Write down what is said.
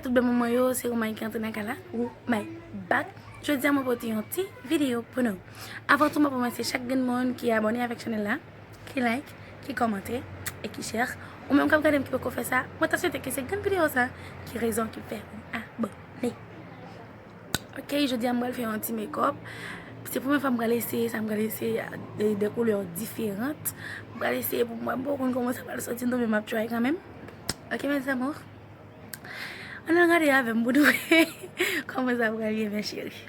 tout le monde, c'est Romain qui est là, ou my back. Je dis à mon pote une petite vidéo pour nous. Avant tout, je remercie chaque monde qui est abonné avec la chaîne là, qui like, qui commente et qui share. Ou même quand quelqu'un qui peut faire ça, moi je souhaite que c'est une vidéo ça, qui raison qui fait abonner. Ok, je dis à moi de faire un petit make-up. C'est pour moi que je vais laisser, ça me laisser des couleurs différentes. Je vais laisser pour moi, pour comment ça va sortir dans mes try quand même. Ok, mes amours. On a regardé avec moi comment ça va aller, mes chéris.